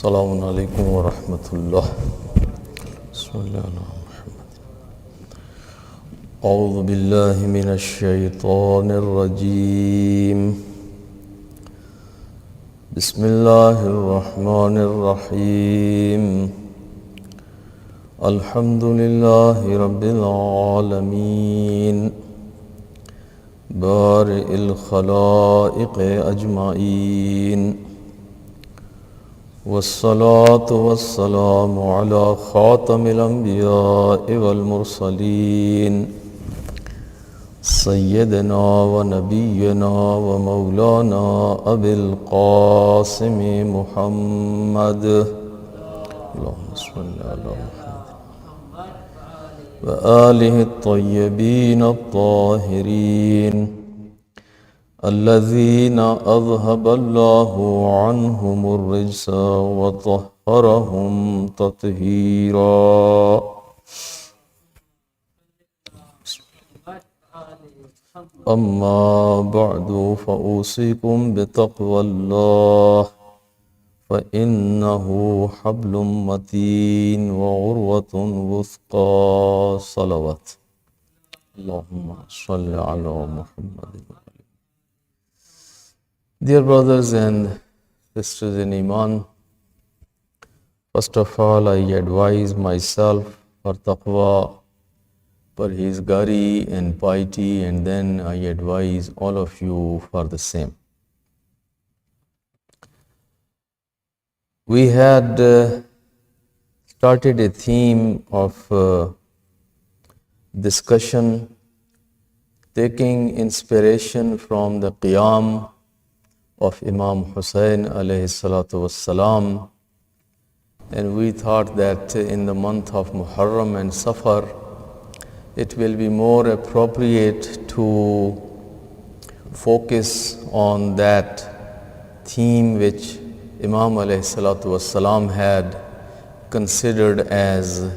Assalamu alaikum wa rahmatullah. Bismillah. A'udhu billahi minash shaytanir rajim. Bismillahir rahmanir rahim. Alhamdulillahi rabbil alameen. Bari'il khalaiqi ajma'in. والصلاة والسلام على خاتم الأنبياء والمرسلين سيدنا ونبينا ومولانا أبي القاسم محمد اللهم صل على محمد وآله الطيبين الطاهرين الذين أذهب الله عنهم الرجس وطهرهم تطهيرا أما بعد فأوصيكم بتقوى الله فإنه حبل متين وعروة وثقى صلوات اللهم صل على محمد. Dear brothers and sisters in Iman, first of all I advise myself for taqwa, parhezgari and piety, and then I advise all of you for the same. We had started a theme of discussion taking inspiration from the Qiyam of Imam Hussain alayhi salatu wassalam, and we thought that in the month of Muharram and Safar it will be more appropriate to focus on that theme which Imam alayhi salatu wassalam had considered as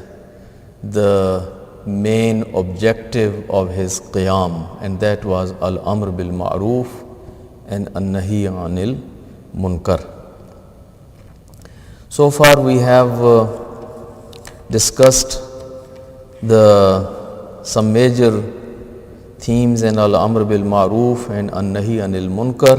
the main objective of his Qiyam, and that was Al-Amr bil Ma'roof and An-Nahi Anil Munkar. So far we have discussed some major themes in Al-Amr bil Ma'roof and An-Nahi Anil Munkar.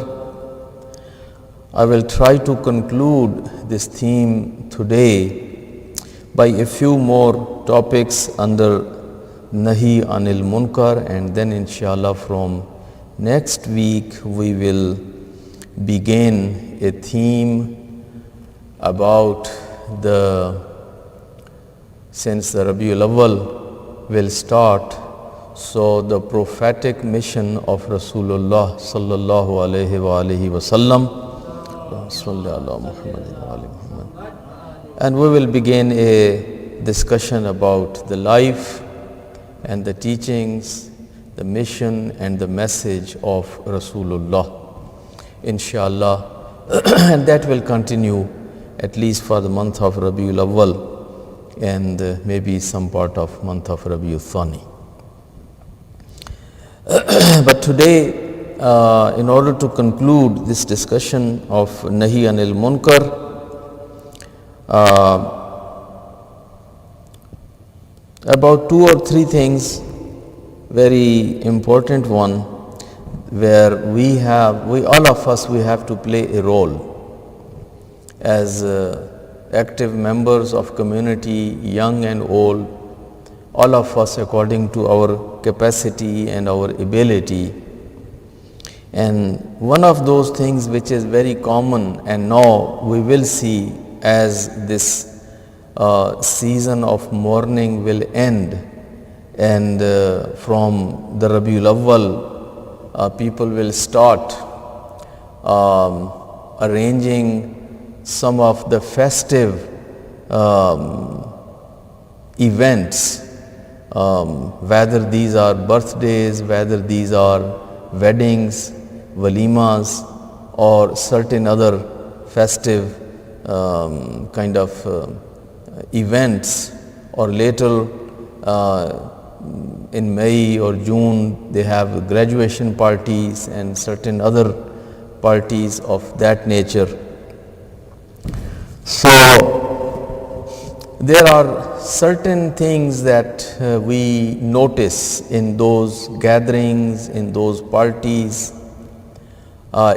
I will try to conclude this theme today by a few more topics under Nahi Anil Munkar, and then inshallah from next week we will begin a theme about since the Rabiul Awwal will start, so the prophetic mission of Rasulullah sallallahu alaihi wa alihi wasallam, and we will begin a discussion about the life and the teachings, the mission and the message of Rasulullah, inshallah. And that will continue at least for the month of Rabiul Awwal and maybe some part of month of Rabiul Thani. But today, in order to conclude this discussion of Nahi Anil Munkar, about two or three things, very important one, where we all of us have to play a role as active members of community, young and old, all of us according to our capacity and our ability. And one of those things which is very common, and now we will see as this season of mourning will end, and from the Rabiul Awwal people will start arranging some of the festive events, whether these are birthdays, whether these are weddings, walimas, or certain other festive kind of events, or later in May or June they have graduation parties and certain other parties of that nature. So there are certain things that we notice in those gatherings, in those parties,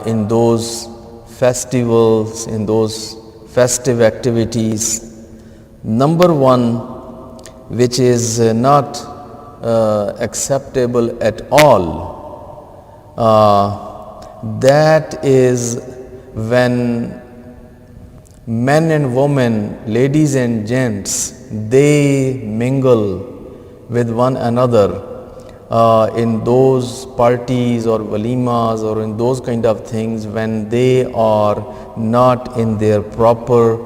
in those festivals, in those festive activities. Number one, which is not acceptable at all, that is when men and women, ladies and gents, they mingle with one another in those parties or walimas or in those kind of things when they are not in their proper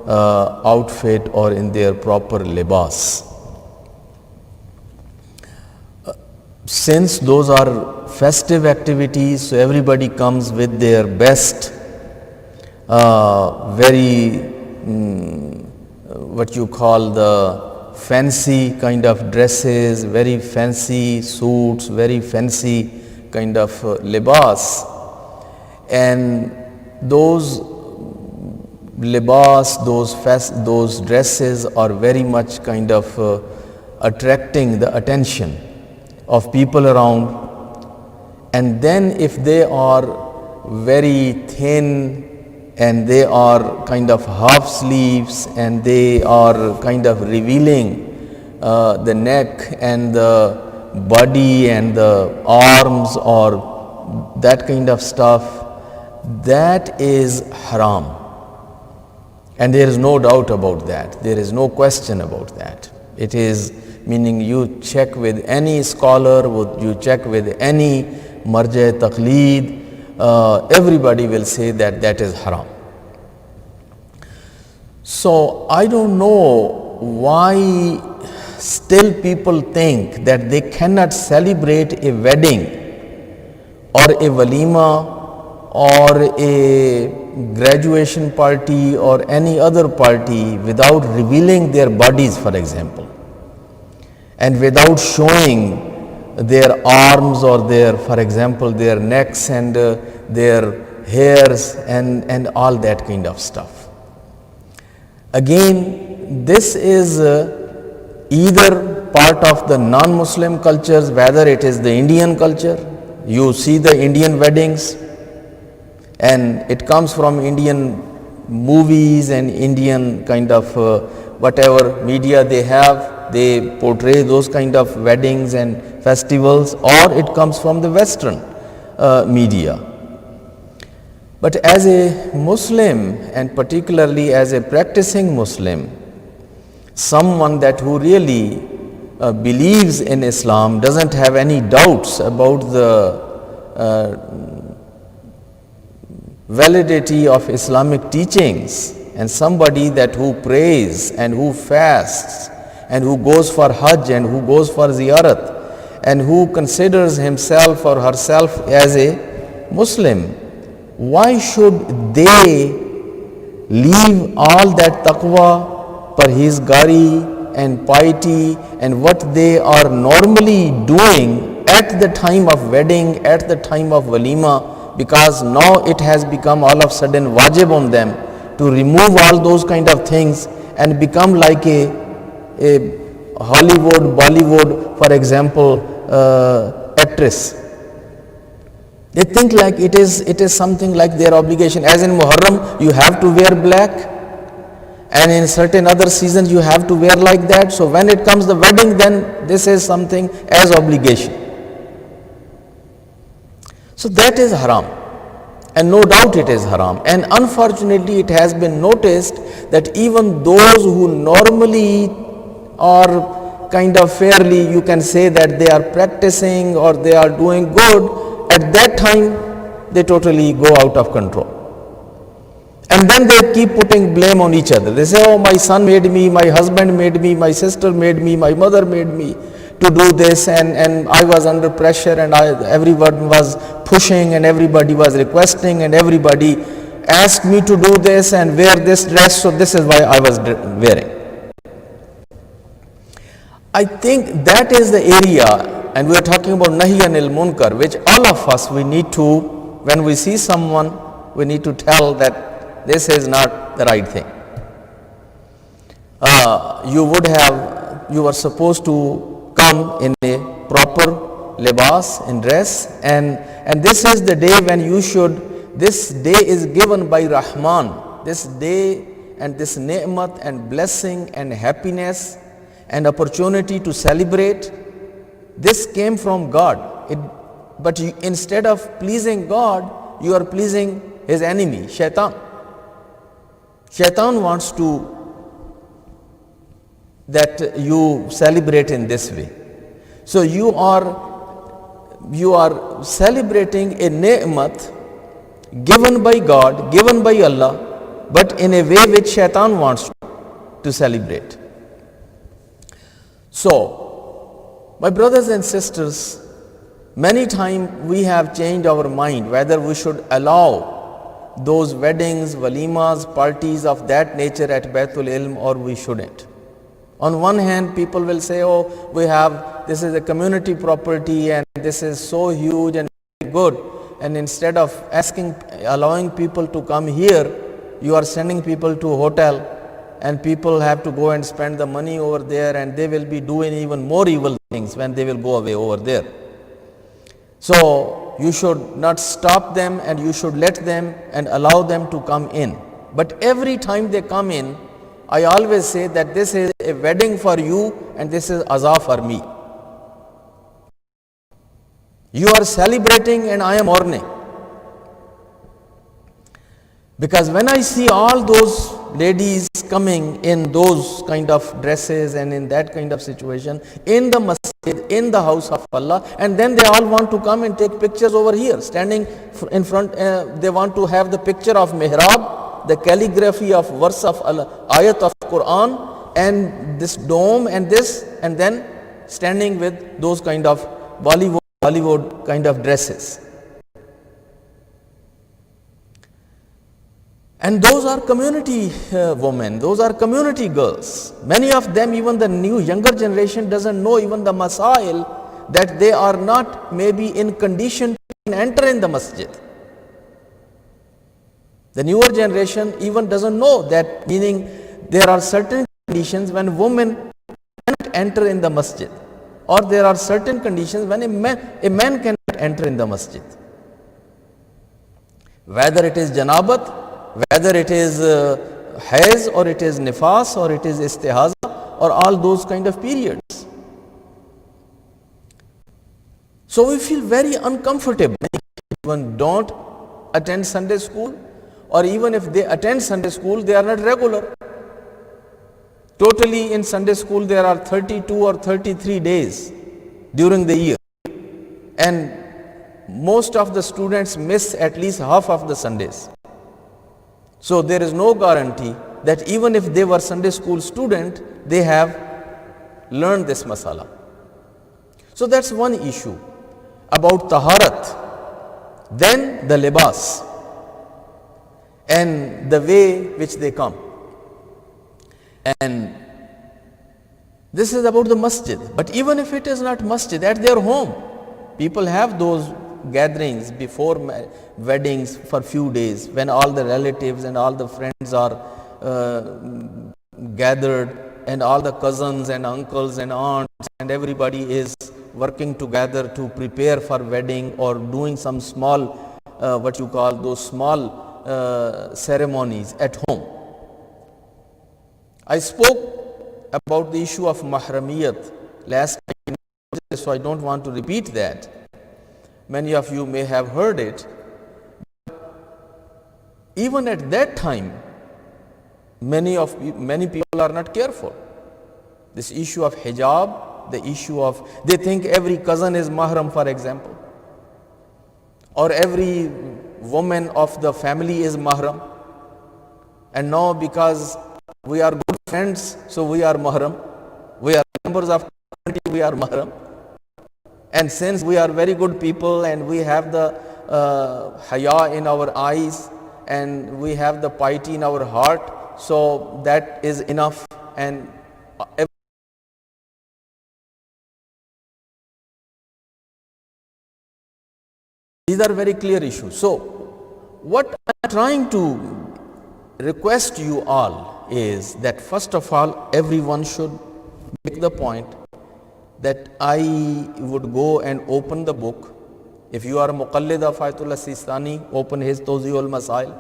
outfit or in their proper libas. Since those are festive activities, so everybody comes with their best, very what you call the fancy kind of dresses, very fancy suits, very fancy kind of libas, and those libas, those dresses are very much kind of attracting the attention of people around. And then if they are very thin and they are kind of half sleeves and they are kind of revealing the neck and the body and the arms or that kind of stuff, that is haram. And there is no doubt about that. There is no question about that. It is, meaning you check with any scholar, you check with any marja taqleed, everybody will say that that is haram. So I don't know why still people think that they cannot celebrate a wedding or a walima or a graduation party or any other party without revealing their bodies, for example, and without showing their arms or their, for example, their necks and their hairs and all that kind of stuff. Again, this is either part of the non-Muslim cultures, whether it is the Indian culture. You see the Indian weddings, and it comes from Indian movies and Indian kind of whatever media they have, they portray those kind of weddings and festivals, or it comes from the Western media. But as a Muslim, and particularly as a practicing Muslim, someone that who really believes in Islam, doesn't have any doubts about the validity of Islamic teachings, and somebody that who prays and who fasts and who goes for Hajj and who goes for Ziyarat and who considers himself or herself as a Muslim, why should they leave all that taqwa, parhezgari and piety and what they are normally doing at the time of wedding, at the time of walima, because now it has become all of a sudden wajib on them to remove all those kind of things and become like a Hollywood, Bollywood, for example, actress. They think like it is something like their obligation. As in Muharram, you have to wear black, and in certain other seasons you have to wear like that. So when it comes the wedding, then this is something as obligation. So that is haram, and no doubt it is haram. And unfortunately, it has been noticed that even those who normally are kind of fairly, you can say that they are practicing or they are doing good, at that time they totally go out of control. And then they keep putting blame on each other. They say, oh, my son made me, my husband made me, my sister made me, my mother made me to do this, and I was under pressure, and everyone was pushing and everybody was requesting and everybody asked me to do this and wear this dress, so this is why I was wearing. I think that is the area, and we are talking about nahi anil munkar, which all of us, we need to, when we see someone, we need to tell that this is not the right thing. you were supposed to come in a proper libas, in dress, and this is the day when you should, this day is given by Rahman, this day and this ni'mat and blessing and happiness and opportunity to celebrate, this came from God. But instead of pleasing God, you are pleasing his enemy, Shaitan. Shaitan wants to that you celebrate in this way. So you are celebrating a ni'mat given by God, given by Allah, but in a way which Shaitan wants to celebrate. So, my brothers and sisters, many times we have changed our mind whether we should allow those weddings, walimas, parties of that nature at Baitul Ilm or we shouldn't. On one hand, people will say, oh, this is a community property and this is so huge and good. And instead of allowing people to come here, you are sending people to a hotel and people have to go and spend the money over there and they will be doing even more evil things when they will go away over there. So, you should not stop them and you should let them and allow them to come in. But every time they come in, I always say that this is a wedding for you and this is azab for me. You are celebrating and I am mourning. Because when I see all those ladies coming in those kind of dresses and in that kind of situation, in the masjid, in the house of Allah, and then they all want to come and take pictures over here, standing in front, they want to have the picture of mihrab, the calligraphy of verse of Allah, ayat of Quran, and this dome and this, and then standing with those kind of Bollywood kind of dresses. And those are community women, those are community girls. Many of them, even the new younger generation doesn't know even the masail, that they are not maybe in condition to enter in the masjid. The newer generation even doesn't know that, meaning there are certain conditions when women cannot enter in the masjid, or there are certain conditions when a man cannot enter in the masjid. Whether it is janabat, whether it is haiz or it is nifas or it is istihaza or all those kind of periods. So we feel very uncomfortable. Even don't attend Sunday school, or even if they attend Sunday school, they are not regular. Totally in Sunday school there are 32 or 33 days during the year, and most of the students miss at least half of the Sundays. So there is no guarantee that even if they were Sunday school student, they have learned this masala. So that's one issue about taharat. Then the libas and the way which they come. And this is about the masjid. But even if it is not masjid, at their home, people have those gatherings before weddings for few days, when all the relatives and all the friends are gathered, and all the cousins and uncles and aunts and everybody is working together to prepare for wedding or doing some small what you call those small ceremonies at home. I spoke about the issue of mahramiyat last time, so I don't want to repeat that. Many of you may have heard it. Even at that time, many people are not careful. This issue of hijab, the issue of, they think every cousin is mahram, for example, or every woman of the family is mahram, and now because we are good friends, so we are mahram, we are members of community, we are mahram. And since we are very good people and we have the haya in our eyes and we have the piety in our heart, so that is enough. And these are very clear issues. So what I am trying to request you all is that first of all, everyone should make the point that I would go and open the book. If you are Muqallid of Ayatollah Sistani, open his Tawzi'ul Masail.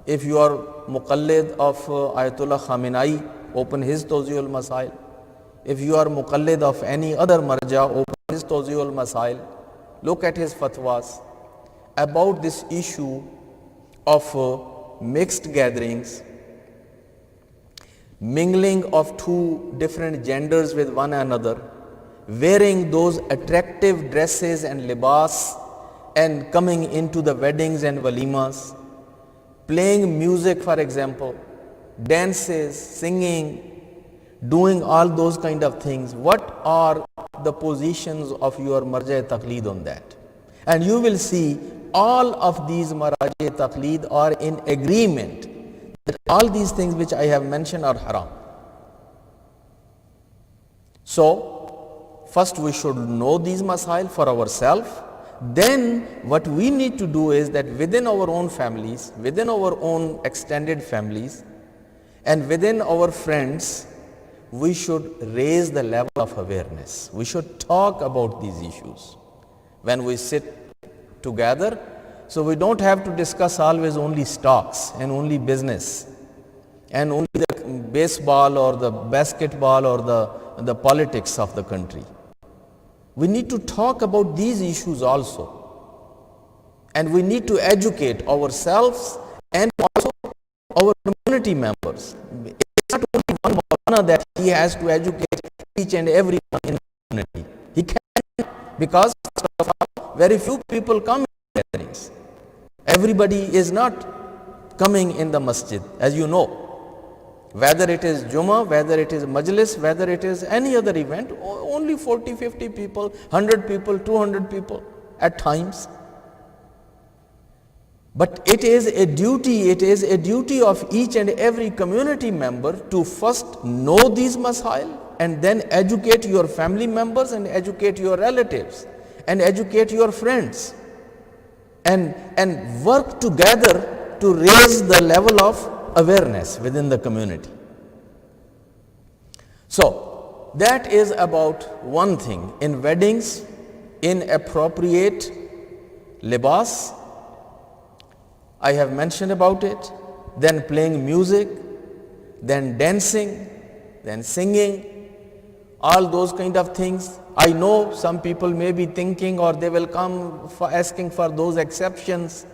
If you are Muqallid of Ayatollah Khamenei, open his Tawzi'ul Masail. If you are Muqallid of any other marja, open his Tawzi'ul Masail. Look at his fatwas about this issue of mixed gatherings, mingling of two different genders with one another, wearing those attractive dresses and libas and coming into the weddings and walimas, playing music, for example, dances, singing, doing all those kind of things. What are the positions of your marja taqleed on that? And you will see all of these marja taqleed are in agreement that all these things which I have mentioned are haram. So, first we should know these masail for ourselves. Then what we need to do is that within our own families, within our own extended families, and within our friends, we should raise the level of awareness. We should talk about these issues when we sit together. So we don't have to discuss always only stocks and only business and only the baseball or the basketball or the politics of the country. We need to talk about these issues also. And we need to educate ourselves and also our community members. It's not only one Maulana that he has to educate each and everyone in the community. He can, because very few people come in gatherings. Everybody is not coming in the masjid, as you know. Whether it is Jummah, whether it is Majlis, whether it is any other event, only 40, 50 people, 100 people, 200 people at times. But it is a duty of each and every community member to first know these masail and then educate your family members and educate your relatives and educate your friends and work together to raise the level of awareness within the community. So, that is about one thing. In weddings, inappropriate libas, I have mentioned about it, then playing music, then dancing, then singing, all those kind of things. I know some people may be thinking or they will come for asking for those exceptions.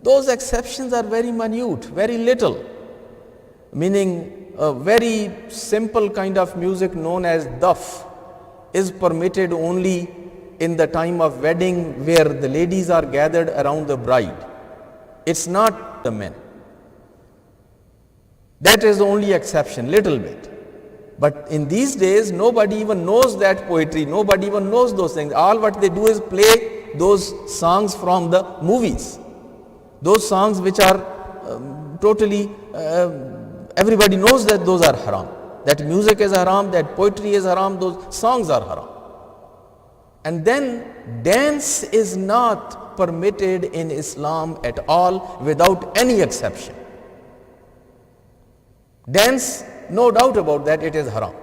Those exceptions are very minute, very little, meaning a very simple kind of music known as daf is permitted only in the time of wedding where the ladies are gathered around the bride. It's not the men. That is the only exception, little bit. But in these days, nobody even knows that poetry, nobody even knows those things. All what they do is play those songs from the movies. Those songs which are totally, everybody knows that those are haram. That music is haram, that poetry is haram, those songs are haram. And then dance is not permitted in Islam at all without any exception. Dance, no doubt about that, it is haram.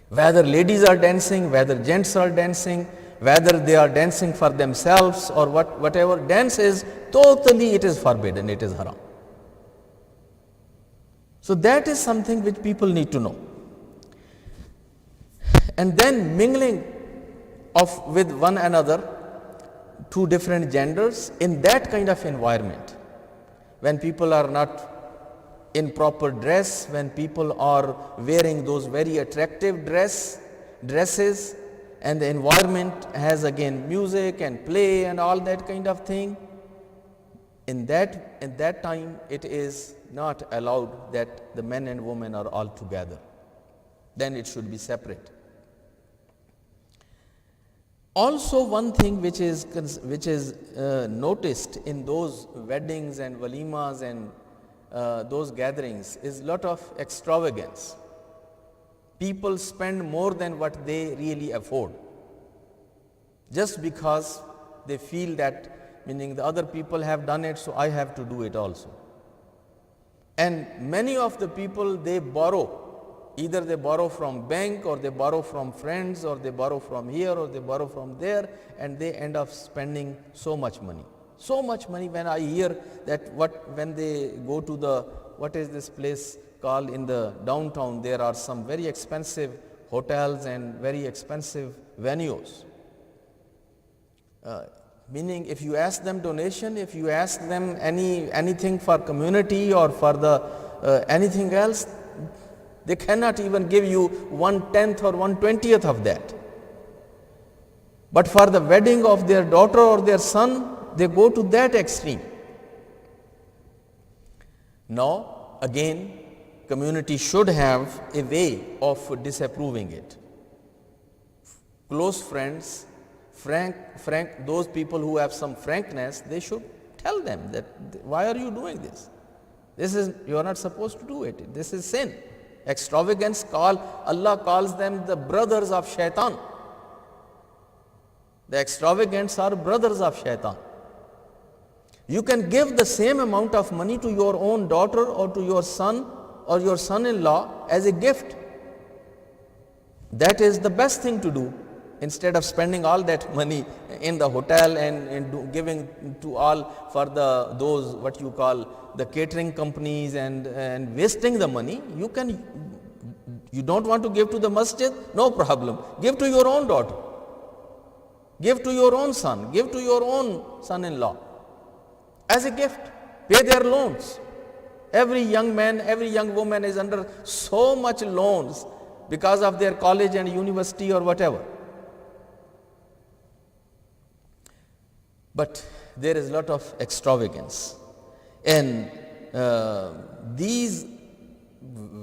Whether ladies are dancing, whether gents are dancing, whether they are dancing for themselves or whatever, dance is totally, it is forbidden, it is haram. So that is something which people need to know. And then mingling with one another, two different genders, in that kind of environment, when people are not in proper dress, when people are wearing those very attractive dresses, and the environment has again music and play and all that kind of thing, in that time it is not allowed that the men and women are all together. Then it should be separate. Also, one thing which is noticed in those weddings and walimas and those gatherings is lot of extravagance. People spend more than what they really afford, just because they feel that, meaning the other people have done it, so I have to do it also. And many of the people, they borrow. Either they borrow from bank, or they borrow from friends, or they borrow from here, or they borrow from there, and they end up spending so much money. So much money. When I hear that when they go to the, what is this place called in the downtown, there are some very expensive hotels and very expensive venues. Meaning, if you ask them donation, if you ask them anything for community or for the anything else, they cannot even give you 1/10 or 1/20 of that. But for the wedding of their daughter or their son, they go to that extreme. Now, again, community should have a way of disapproving it. Close friends, frank, those people who have some frankness, they should tell them that, why are you doing this? You are not supposed to do it. This is sin. Extravagance, Allah calls them the brothers of shaitan. The extravagants are brothers of shaitan. You can give the same amount of money to your own daughter or to your son or your son-in-law as a gift. That is the best thing to do, instead of spending all that money in the hotel and giving to all for those what you call the catering companies and wasting the money. You don't want to give to the masjid? No problem. Give to your own daughter. Give to your own son. Give to your own son-in-law as a gift. Pay their loans. Every young man, every young woman is under so much loans because of their college and university or whatever. But there is a lot of extravagance. And these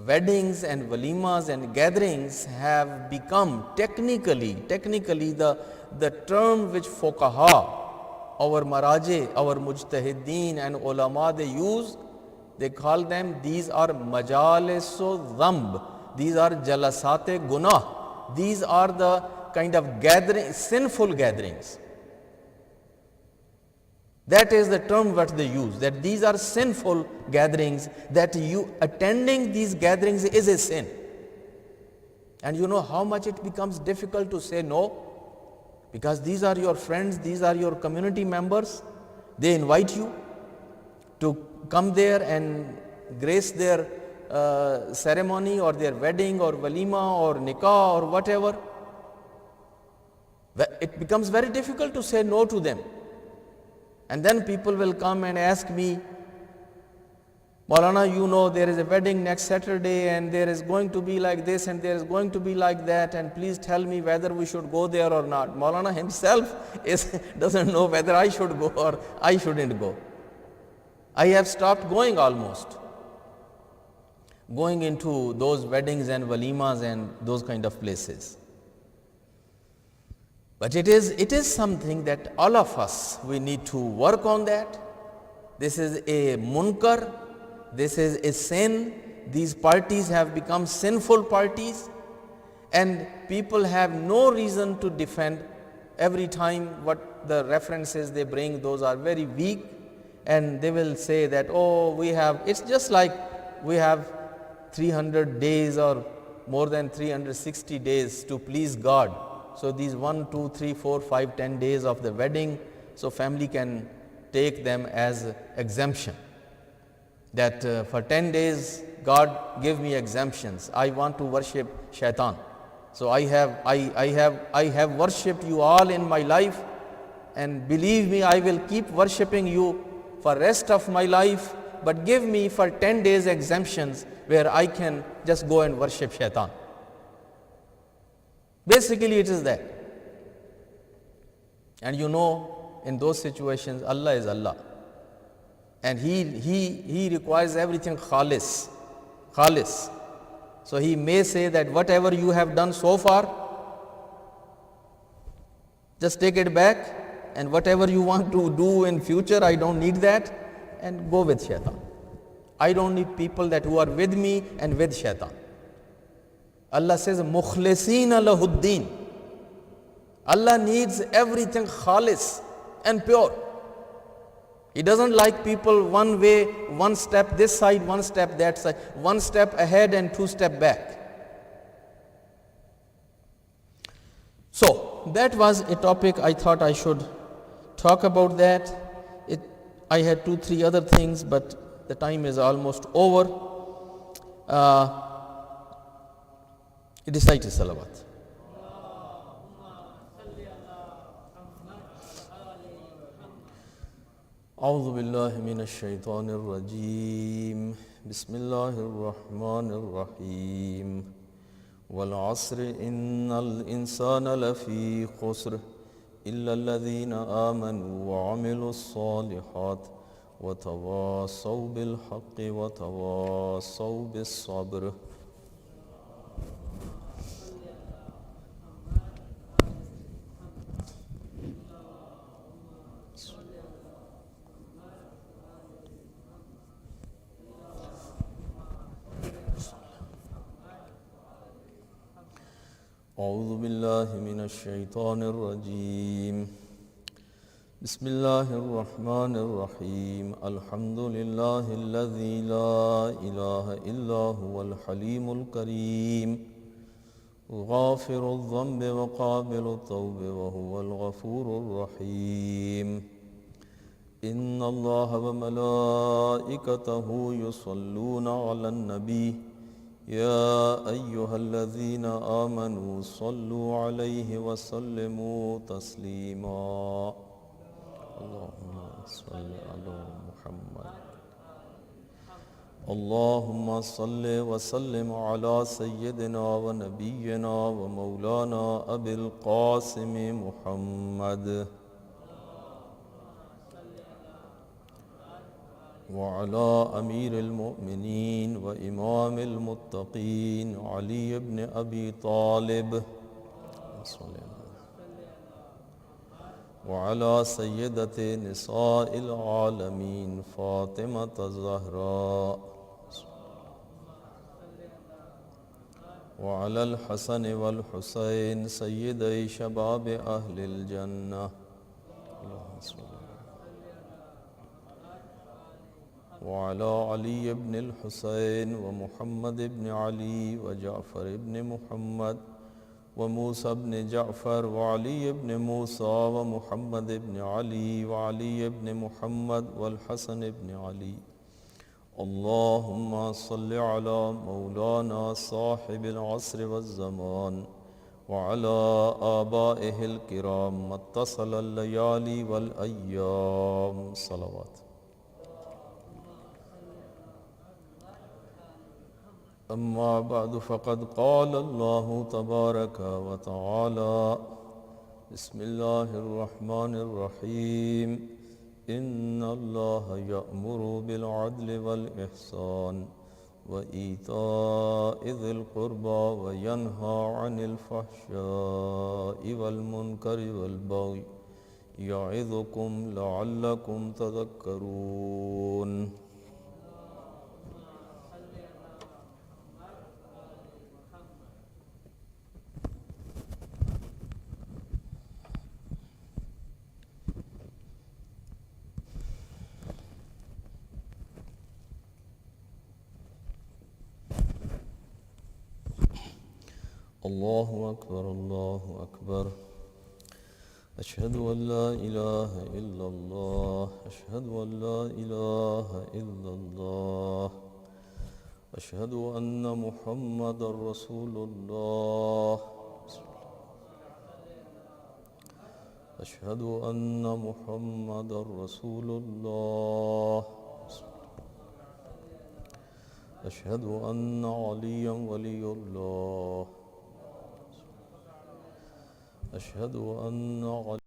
weddings and walimas and gatherings have become technically the term which fuqaha, our maraje, our mujtahideen and ulama, they use. They call them, these are majalisu dhanb, these are jalasate gunah, these are the kind of sinful gatherings. That is the term what they use, that these are sinful gatherings, that you attending these gatherings is a sin. And you know how much it becomes difficult to say no, because these are your friends, these are your community members. They invite you to come there and grace their ceremony or their wedding or walima or nikah or whatever. It becomes very difficult to say no to them. And then people will come and ask me, Maulana, you know there is a wedding next Saturday and there is going to be like this and there is going to be like that, and please tell me whether we should go there or not. Maulana himself doesn't know whether I should go or I shouldn't go. I have stopped going almost, going into those weddings and walimas and those kind of places. But it is something that all of us, we need to work on that. This is a munkar, this is a sin. These parties have become sinful parties, and people have no reason to defend. Every time what the references they bring, those are very weak, and they will say that, oh, it's just like we have 300 days or more than 360 days to please God. So these 1, 2, 3, 4, 5, 10 days of the wedding, so family can take them as exemption. That for 10 days, God give me exemptions. I want to worship shaitan. So I have worshipped you all in my life, and believe me, I will keep worshipping you for rest of my life, but give me for 10 days exemptions where I can just go and worship shaitan. Basically it is that. And you know, in those situations, Allah is Allah. And He requires everything khalis. So He may say that whatever you have done so far, just take it back, and whatever you want to do in future, I don't need that, and go with shaitan. I don't need people that who are with me and with shaitan. Allah says, mukhlisina lahuddin. Allah needs everything khalis and pure. He doesn't like people one way, one step this side, one step that side, one step ahead and two step back. So that was a topic I thought I should talk about that. I had 2-3 other things, but the time is almost over. Recite salawat. أعوذ بالله من الشيطان الرجيم بسم الله الرحمن الرحيم والعصر إن الإنسان لفي خسر إلا الذين آمنوا وعملوا الصالحات وتواصوا بالحق وتواصوا بالصبر. أعوذ بالله من الشيطان الرجيم بسم الله الرحمن الرحيم الحمد لله الذي لا إله إلا هو الحليم الكريم غافر الذنب وقابل التوب وهو الغفور الرحيم إن الله وملائكته يصلون على النبي يا أيها الذين آمنوا صلوا عليه وسلموا تسليما. اللهم صل على محمد. اللهم صل وسلم على سيدنا ونبينا ومولانا أبي القاسم محمد وعلى أمير المؤمنين وإمام المتقين علي بن أبي طالب وعلى سيدة نساء العالمين فاطمة الزهراء وعلى الحسن والحسين سيدي شباب أهل الجنة وعلى علي بن الحسين ومحمد بن علي وجعفر بن محمد وموسى بن جعفر وعلي بن موسى ومحمد بن علي وعلي بن محمد والحسن بن علي. اللهم صل على مولانا صاحب العصر والزمان وعلى آبائه الكرام ما اتصل الليالي والأيام. صلوات. أما بعد فقد قال الله تبارك وتعالى بسم الله الرحمن الرحيم إن الله يأمر بالعدل والإحسان وإيتاء ذي القربى وينهى عن الفحشاء والمنكر والبغي يعظكم لعلكم تذكرون. الله أكبر الله أكبر أشهد أن لا إله إلا الله أشهد أن لا إله إلا الله أشهد أن محمد رسول الله أشهد أن محمد رسول الله أشهد أن عليا ولي الله أشهد أن علي